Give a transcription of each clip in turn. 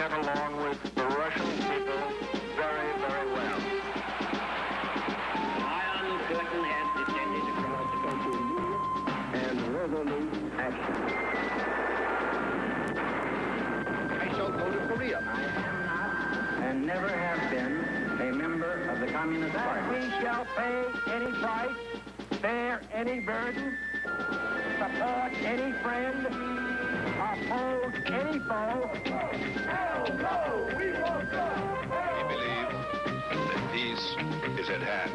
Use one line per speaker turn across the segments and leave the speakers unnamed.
get along with the Russian people very, very well.
Iron Curtain has descended across the country and resolute action.
I shall go to Korea.
I am not and never have been a member of the Communist Party.
We shall pay any price, bear any burden, support any friend, oppose any foe. Hell no, we won't go.
We believe that peace is at hand.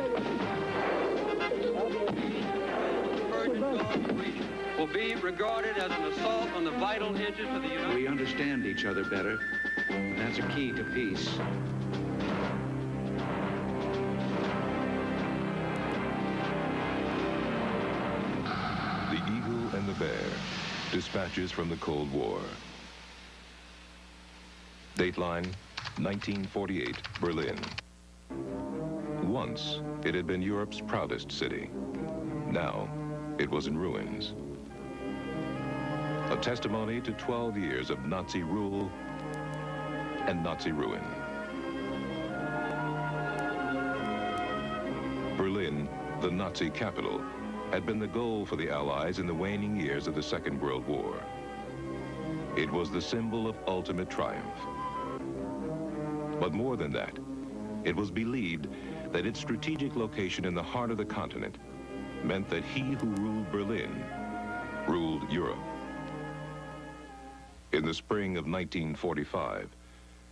Will be regarded as an assault on the vital interests of the United States.
We understand each other better. That's a key to peace.
The Eagle and the Bear, dispatches from the Cold War. Dateline, 1948, Berlin. Once, it had been Europe's proudest city. Now, it was in ruins. A testimony to 12 years of Nazi rule and Nazi ruin. Berlin, the Nazi capital, had been the goal for the Allies in the waning years of the Second World War. It was the symbol of ultimate triumph. But more than that, it was believed that its strategic location in the heart of the continent meant that he who ruled Berlin ruled Europe. In the spring of 1945,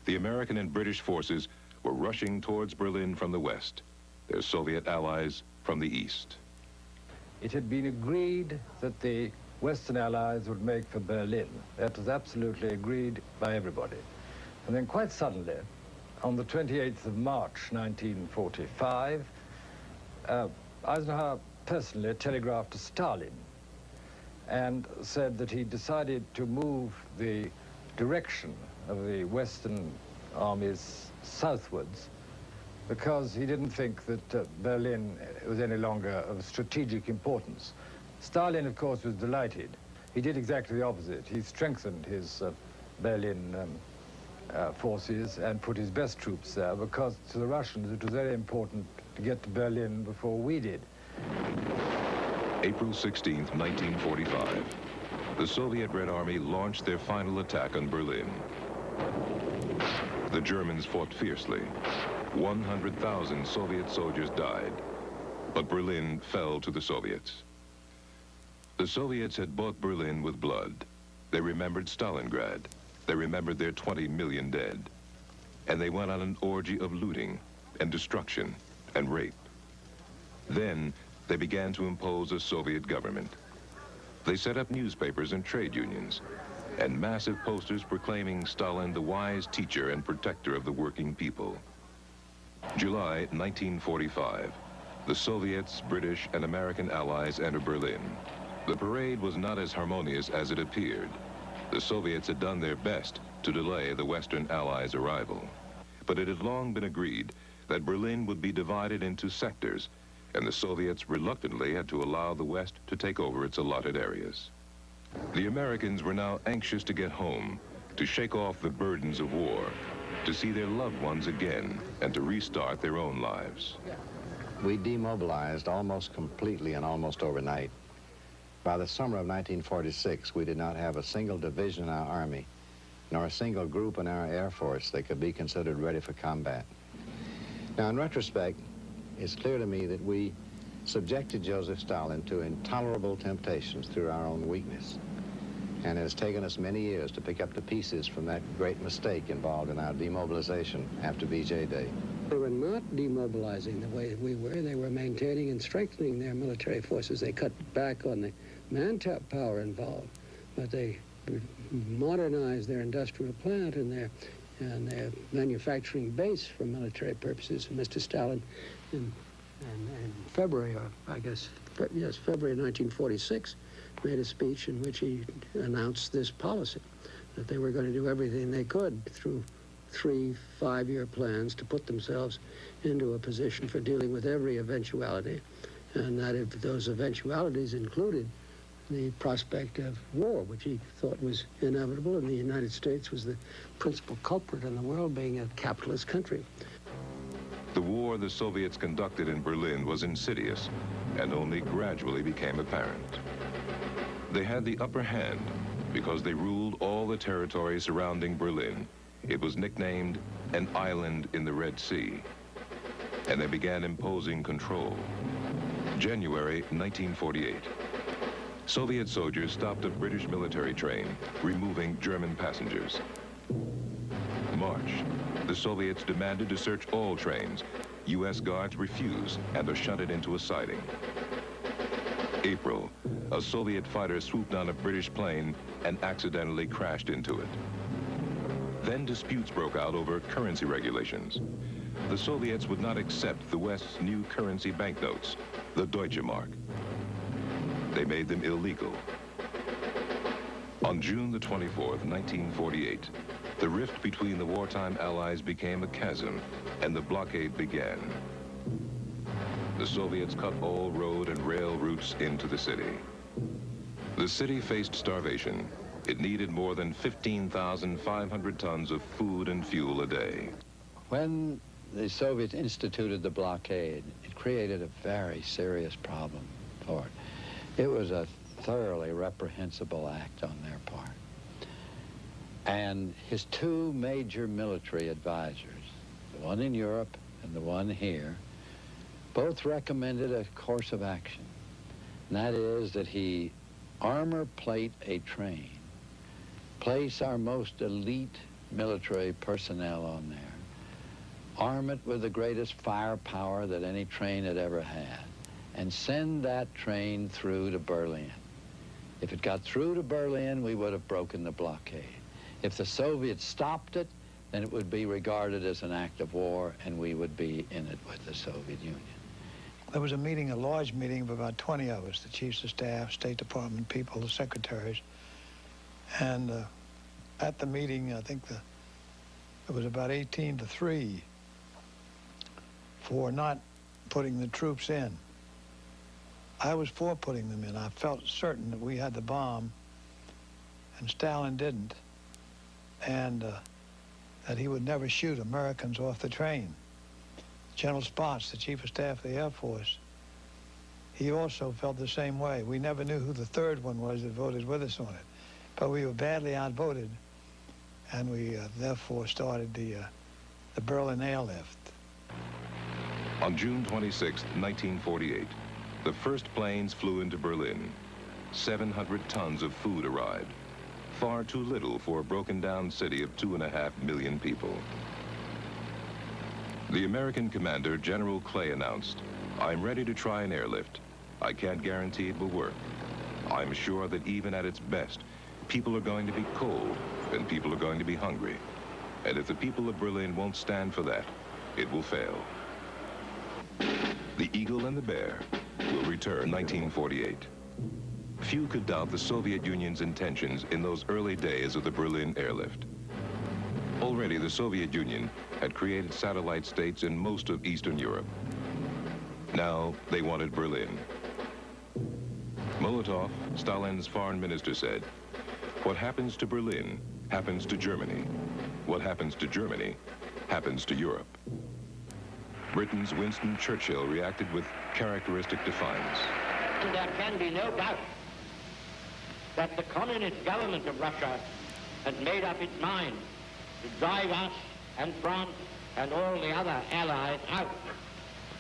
the American and British forces were rushing towards Berlin from the west, their Soviet allies from the east.
It had been agreed that the Western Allies would make for Berlin. That was absolutely agreed by everybody. And then quite suddenly, on the 28th of March, 1945, Eisenhower personally telegraphed to Stalin and said that he decided to move the direction of the Western armies southwards because he didn't think that Berlin was any longer of strategic importance. Stalin, of course, was delighted. He did exactly the opposite. He strengthened his Berlin forces and put his best troops there because to the Russians it was very important to get to Berlin before we did.
April 16th, 1945, the Soviet Red Army launched their final attack on Berlin. The Germans fought fiercely. 100,000 Soviet soldiers died, but Berlin fell to the Soviets. The Soviets had bought Berlin with blood. They remembered Stalingrad. They remembered their 20 million dead. And they went on an orgy of looting and destruction and rape. Then they began to impose a Soviet government. They set up newspapers and trade unions and massive posters proclaiming Stalin the wise teacher and protector of the working people. July 1945, the Soviets, British, and American allies enter Berlin. The parade was not as harmonious as it appeared. The Soviets had done their best to delay the Western allies' arrival. But it had long been agreed that Berlin would be divided into sectors, and the Soviets reluctantly had to allow the West to take over its allotted areas. The Americans were now anxious to get home, to shake off the burdens of war, to see their loved ones again, and to restart their own lives.
We demobilized almost completely and almost overnight. By the summer of 1946, we did not have a single division in our Army, nor a single group in our Air Force that could be considered ready for combat. Now, in retrospect, it's clear to me that we subjected Joseph Stalin to intolerable temptations through our own weakness. And it has taken us many years to pick up the pieces from that great mistake involved in our demobilization after VJ Day.
They were not demobilizing the way we were. They were maintaining and strengthening their military forces. They cut back on the manpower involved, but they modernized their industrial plant and their manufacturing base for military purposes. And Mr. Stalin, in February, or I guess, yes, February 1946, made a speech in which he announced this policy, that they were going to do everything they could through 3 5-year plans to put themselves into a position for dealing with every eventuality, and that if those eventualities included the prospect of war, which he thought was inevitable, and the United States was the principal culprit in the world, being a capitalist country.
The war the Soviets conducted in Berlin was insidious and only gradually became apparent. They had the upper hand because they ruled all the territory surrounding Berlin. It was nicknamed an island in the Red Sea, and they began imposing control. January 1948. Soviet soldiers stopped a British military train, removing German passengers. March, the Soviets demanded to search all trains. U.S. guards refused and are shunted into a siding. April, a Soviet fighter swooped on a British plane and accidentally crashed into it. Then disputes broke out over currency regulations. The Soviets would not accept the West's new currency banknotes, the Deutsche Mark. They made them illegal. On June the 24th, 1948, the rift between the wartime allies became a chasm, and the blockade began. The Soviets cut all road and rail routes into the city. The city faced starvation. It needed more than 15,500 tons of food and fuel a day.
When the Soviets instituted the blockade, it created a very serious problem for it. It was a thoroughly reprehensible act on their part. And his two major military advisors, the one in Europe and the one here, both recommended a course of action. And that is that he armor plate a train, place our most elite military personnel on there, arm it with the greatest firepower that any train had ever had, and send that train through to Berlin. If it got through to Berlin, we would have broken the blockade. If the Soviets stopped it, then it would be regarded as an act of war, and we would be in it with the Soviet Union.
There was a meeting, a large meeting of about 20 of us, the chiefs of staff, State Department people, the secretaries. And at the meeting, I think it was about 18-3 for not putting the troops in. I was for putting them in. I felt certain that we had the bomb, and Stalin didn't, and that he would never shoot Americans off the train. General Spaatz, the Chief of Staff of the Air Force, he also felt the same way. We never knew who the third one was that voted with us on it, but we were badly outvoted, and we therefore started the Berlin airlift.
On June 26, 1948, the first planes flew into Berlin. 700 tons of food arrived. Far too little for a broken-down city of 2.5 million people. The American commander, General Clay, announced, "I'm ready to try an airlift. I can't guarantee it will work. I'm sure that even at its best, people are going to be cold and people are going to be hungry. And if the people of Berlin won't stand for that, it will fail." The Eagle and the Bear will return 1948. Few could doubt the Soviet Union's intentions in those early days of the Berlin airlift. Already the Soviet Union had created satellite states in most of Eastern Europe. Now they wanted Berlin. Molotov, Stalin's foreign minister, said, "What happens to Berlin happens to Germany. What happens to Germany happens to Europe." Britain's Winston Churchill reacted with characteristic defiance.
And there can be no doubt that the communist government of Russia has made up its mind to drive us and France and all the other allies out,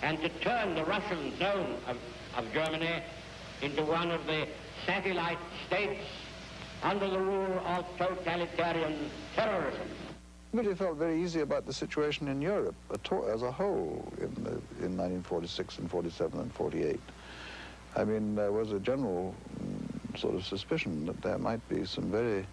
and to turn the Russian zone of Germany into one of the satellite states under the rule of totalitarian terrorism.
Really felt very easy about the situation in Europe as a whole in 1946 and 47 and 48. I mean, there was a general sort of suspicion that there might be some very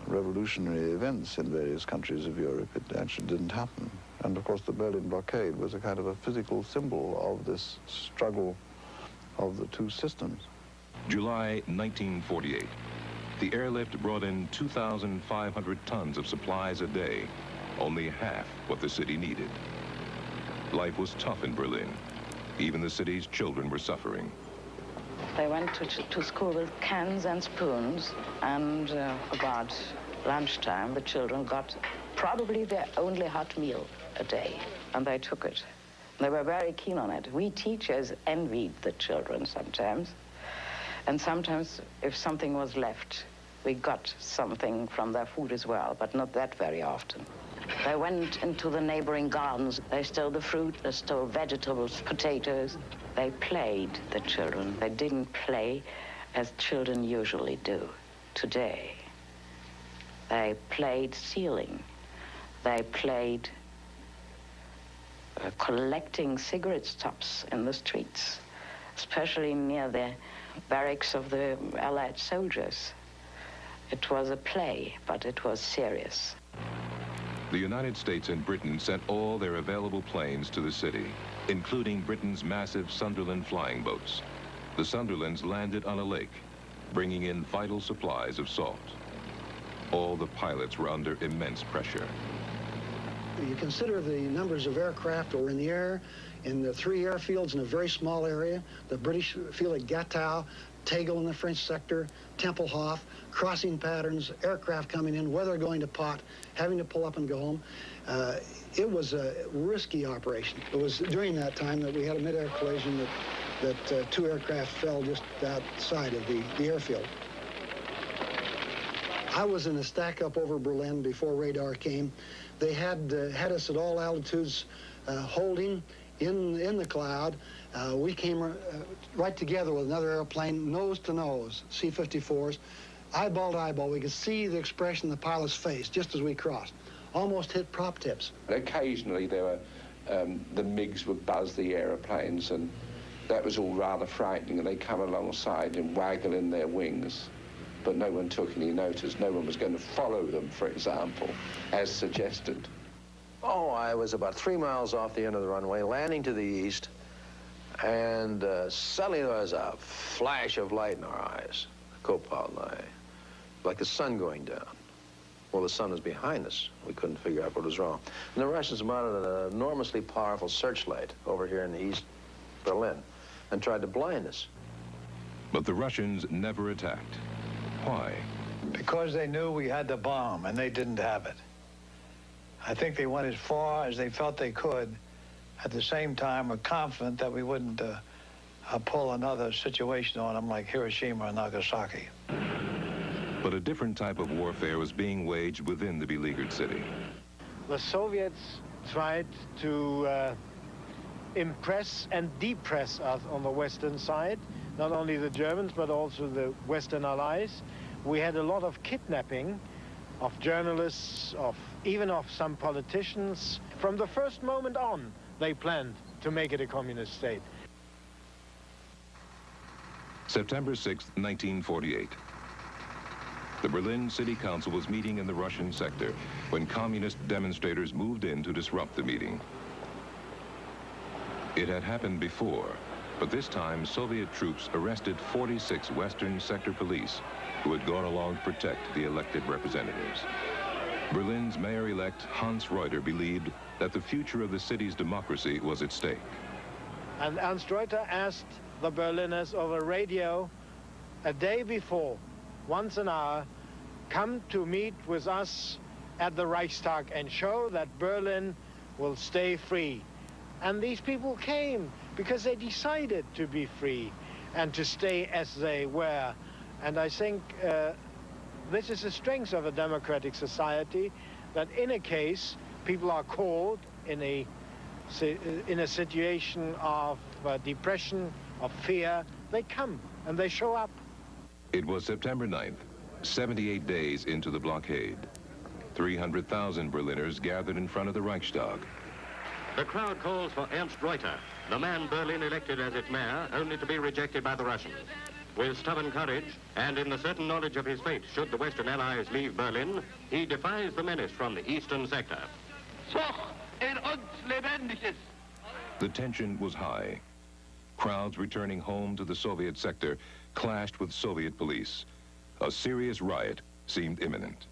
revolutionary events in various countries of Europe. It actually didn't happen. And of course the Berlin blockade was a kind of a physical symbol of this struggle of the two systems.
July 1948. The airlift brought in 2,500 tons of supplies a day, only half what the city needed. Life was tough in Berlin. Even the city's children were suffering.
They went to school with cans and spoons, and about lunchtime, the children got probably their only hot meal a day, and they took it. They were very keen on it. We teachers envied the children sometimes, and sometimes if something was left, we got something from their food as well, but not that very often. They went into the neighboring gardens. They stole the fruit, they stole vegetables, potatoes. They played, the children. They didn't play as children usually do today. They played stealing. They played collecting cigarette stubs in the streets, especially near the barracks of the Allied soldiers. It was a play, but it was serious.
The United States and Britain sent all their available planes to the city, including Britain's massive Sunderland flying boats. The Sunderlands landed on a lake, bringing in vital supplies of salt. All the pilots were under immense pressure.
You consider the numbers of aircraft that were in the air, in the 3 airfields in a very small area, the British field at Gatow, Tegel in the French sector, Tempelhof, crossing patterns, aircraft coming in, weather going to pot, having to pull up and go home. It was a risky operation. It was during that time that we had a mid-air collision that 2 aircraft fell just outside of the airfield. I was in a stack up over Berlin before radar came. They had us at all altitudes holding in the cloud. We came right together with another airplane, nose to nose, C-54s, eyeball to eyeball. We could see the expression on the pilot's face just as we crossed. Almost hit prop tips.
Occasionally there were, the MiGs would buzz the aeroplanes, and that was all rather frightening, and they come alongside and waggle in their wings. But no one took any notice. No one was going to follow them, for example, as suggested.
Oh, I was about 3 miles off the end of the runway, landing to the east, and suddenly there was a flash of light in our eyes, the co-pilot and I, like the sun going down. Well, the sun was behind us. We couldn't figure out what was wrong. And the Russians mounted an enormously powerful searchlight over here in the East Berlin and tried to blind us.
But the Russians never attacked. Why?
Because they knew we had the bomb, and they didn't have it. I think they went as far as they felt they could. At the same time, were confident that we wouldn't pull another situation on them like Hiroshima and Nagasaki.
But a different type of warfare was being waged within the beleaguered city.
The Soviets tried to impress and depress us on the Western side, not only the Germans, but also the Western allies. We had a lot of kidnapping of journalists, even of some politicians. From the first moment on, they planned to make it a communist state.
September 6, 1948. The Berlin City Council was meeting in the Russian sector when communist demonstrators moved in to disrupt the meeting. It had happened before, but this time Soviet troops arrested 46 Western sector police who had gone along to protect the elected representatives. Berlin's mayor-elect Hans Reuter believed that the future of the city's democracy was at stake.
And Ernst Reuter asked the Berliners over radio a day before, once an hour, come to meet with us at the Reichstag and show that Berlin will stay free. And these people came because they decided to be free and to stay as they were. And I think this is the strength of a democratic society, that in a case, people are called in a situation of depression, of fear, they come and they show up.
It was September 9th, 78 days into the blockade. 300,000 Berliners gathered in front of the Reichstag.
The crowd calls for Ernst Reuter, the man Berlin elected as its mayor, only to be rejected by the Russians. With stubborn courage, and in the certain knowledge of his fate should the Western Allies leave Berlin, he defies the menace from the eastern sector.
The tension was high. Crowds returning home to the Soviet sector clashed with Soviet police. A serious riot seemed imminent.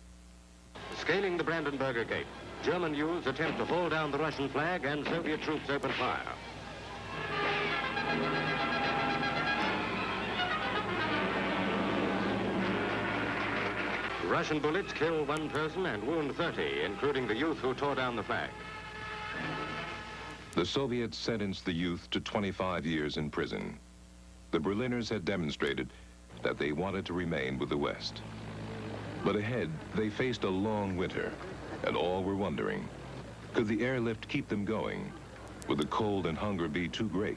Scaling the Brandenburger Gate, German youths attempt to haul down the Russian flag and Soviet troops open fire. Russian bullets kill 1 person and wound 30, including the youth who tore down the flag.
The Soviets sentenced the youth to 25 years in prison. The Berliners had demonstrated that they wanted to remain with the West. But ahead, they faced a long winter, and all were wondering, could the airlift keep them going? Would the cold and hunger be too great?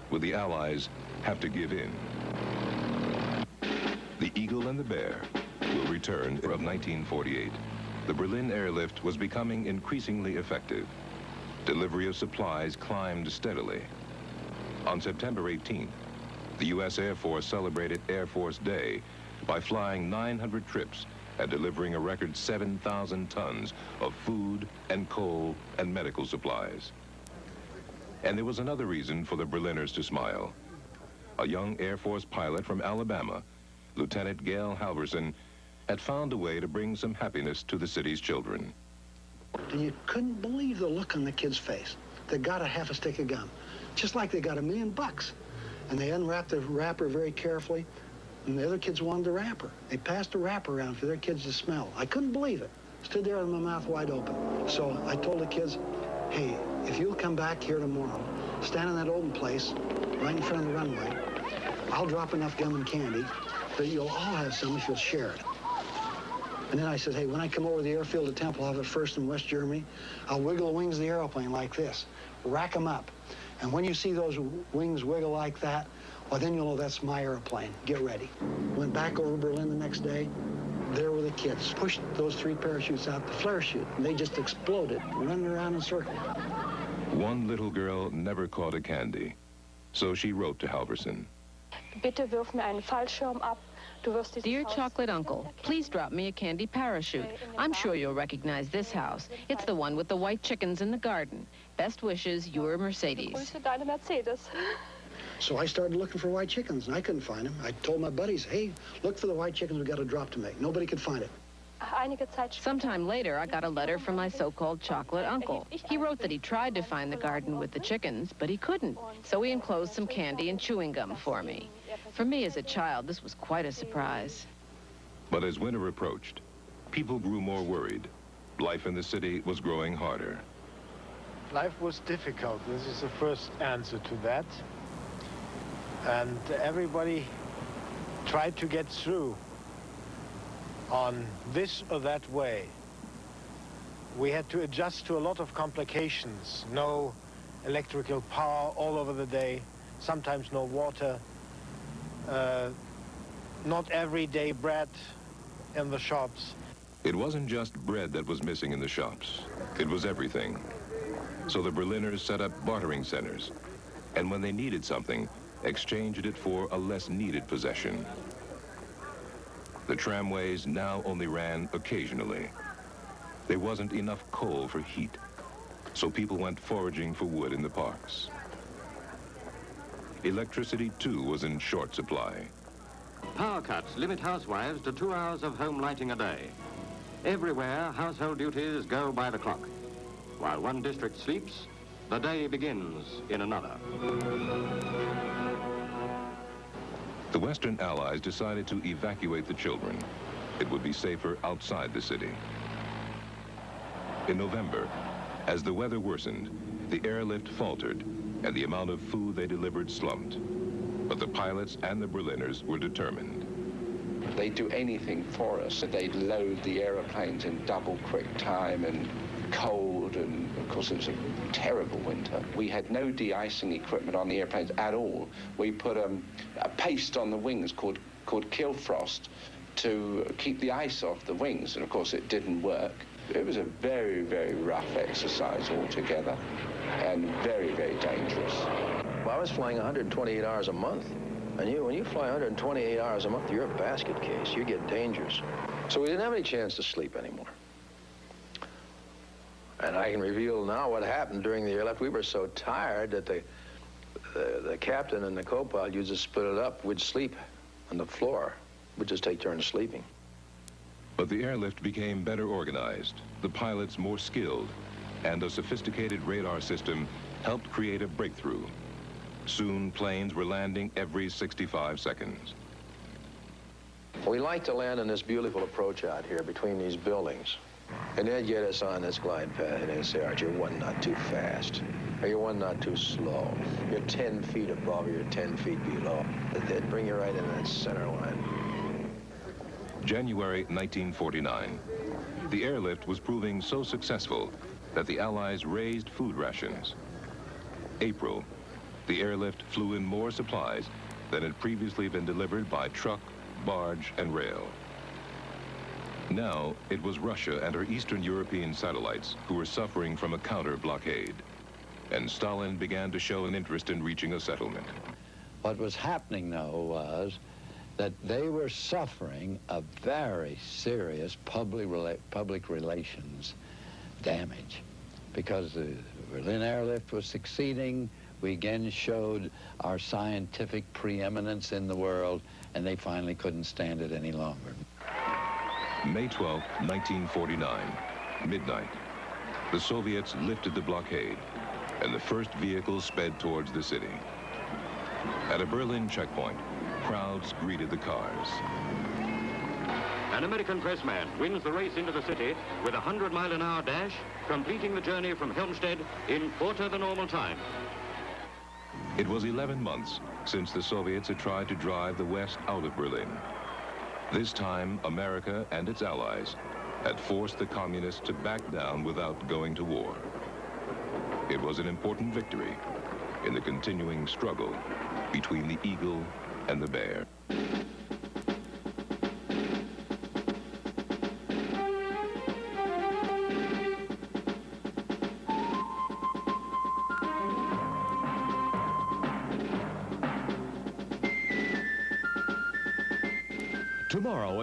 Would the Allies have to give in? The Eagle and the Bear will return of 1948. The Berlin airlift was becoming increasingly effective. Delivery of supplies climbed steadily. On September 18th, the U.S. Air Force celebrated Air Force Day by flying 900 trips and delivering a record 7,000 tons of food and coal and medical supplies. And there was another reason for the Berliners to smile. A young Air Force pilot from Alabama, Lieutenant Gail Halverson, had found a way to bring some happiness to the city's children.
And you couldn't believe the look on the kid's face. They got a half a stick of gum, just like they got $1 million. And they unwrapped the wrapper very carefully, and the other kids wanted the wrapper. They passed the wrapper around for their kids to smell. I couldn't believe it. Stood there with my mouth wide open. So I told the kids, hey, if you'll come back here tomorrow, stand in that open place right in front of the runway, I'll drop enough gum and candy that you'll all have some if you'll share it. And then I said, hey, when I come over the airfield at Tempelhof at 1st in West Germany, I'll wiggle the wings of the airplane like this, rack them up. And when you see those wings wiggle like that, well, then you'll know that's my airplane. Get ready. Went back over Berlin the next day. There were the kids. Pushed those 3 parachutes out the flare chute, and they just exploded, running around in circles.
One little girl never caught a candy, so she wrote to Halverson.
Bitte wirf mir einen Fallschirm ab.
Dear Chocolate Uncle, please drop me a candy parachute. I'm sure you'll recognize this house. It's the one with the white chickens in the garden. Best wishes, your Mercedes.
Grüße, deine Mercedes.
So I started looking for white chickens, and I couldn't find them. I told my buddies, hey, look for the white chickens, we got a drop to make. Nobody could find it.
Sometime later, I got a letter from my so-called chocolate uncle. He wrote that he tried to find the garden with the chickens, but he couldn't. So he enclosed some candy and chewing gum for me. For me as a child, this was quite a surprise.
But as winter approached, people grew more worried. Life in the city was growing harder.
Life was difficult. This is the first answer to that. And everybody tried to get through on this or that way. We had to adjust to a lot of complications. No electrical power all over the day, sometimes no water, not everyday bread in the shops.
It wasn't just bread that was missing in the shops. It was everything. So the Berliners set up bartering centers, and when they needed something, exchanged it for a less needed possession. The tramways now only ran occasionally. There wasn't enough coal for heat, so people went foraging for wood in the parks. Electricity, too, was in short supply.
Power cuts limit housewives to 2 hours of home lighting a day. Everywhere, household duties go by the clock. While one district sleeps, the day begins in another.
The Western Allies decided to evacuate the children. It would be safer outside the city. In November, as the weather worsened, the airlift faltered, and the amount of food they delivered slumped. But the pilots and the Berliners were determined.
They'd do anything for us. They'd load the aeroplanes in double quick time and cold, and of course it was a terrible winter. We had no de-icing equipment on the airplanes at all. We put a paste on the wings called kill frost to keep the ice off the wings, and of course it didn't work. It was a very, very rough exercise altogether, and very, very dangerous.
Well, I was flying 128 hours a month, and when you fly 128 hours a month, you're a basket case. You get dangerous. So we didn't have any chance to sleep anymore. And I can reveal now what happened during the airlift. We were so tired that the captain and the co-pilot used to split it up. We'd sleep on the floor. We'd just take turns sleeping.
But the airlift became better organized, the pilots more skilled, and a sophisticated radar system helped create a breakthrough. Soon, planes were landing every 65 seconds.
We like to land on this beautiful approach out here between these buildings. And they'd get us on this glide path, and they'd say, Art, you're one knot too fast, or you're one knot too slow. You're 10 feet above, or you're 10 feet below. They'd bring you right in that center line.
January 1949. The airlift was proving so successful that the Allies raised food rations. April. The airlift flew in more supplies than had previously been delivered by truck, barge, and rail. Now, it was Russia and her Eastern European satellites who were suffering from a counter-blockade, and Stalin began to show an interest in reaching a settlement.
What was happening, though, was that they were suffering a very serious public relations damage because the Berlin airlift was succeeding. We again showed our scientific preeminence in the world, and they finally couldn't stand it any longer.
May 12, 1949, midnight. The Soviets lifted the blockade, and the first vehicles sped towards the city. At a Berlin checkpoint, crowds greeted the cars.
An American pressman wins the race into the city with a 100-mile-an-hour dash, completing the journey from Helmstedt in quarter the normal time.
It was 11 months since the Soviets had tried to drive the West out of Berlin. This time, America and its allies had forced the communists to back down without going to war. It was an important victory in the continuing struggle between the eagle and the bear.
Tomorrow,